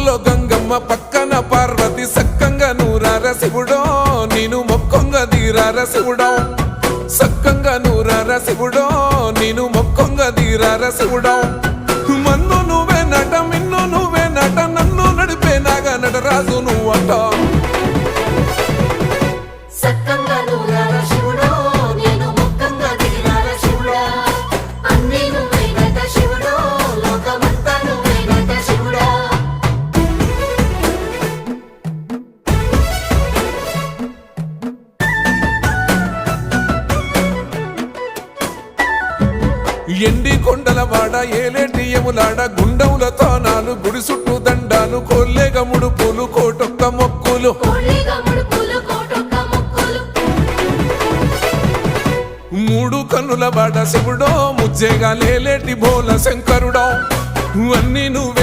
ఊర్లో గంగమ్మ పక్కన పార్వతి సక్కంగా నూరార శివుడో నేను మొక్కొంగ దీరార శివుడో సక్కంగా నూరార శివుడో నేను మొక్కొంగ దీరార శివుడో మన్ను నువ్వే నట మిన్ను నువ్వే నట నన్ను నడిపే నాగా నటరాజు నువ్వట ఎండి కొండల వాడ ఏలేటి యములాడ గుండముల తానాలు గుడి చుట్టూ దండాలు కోల్లేగ ముడుపులు కోటొక్క మొక్కులు మూడు కన్నుల వాడ శివుడో ముజ్జేగా లేలేటి బోల శంకరుడో అన్నీ నువ్వు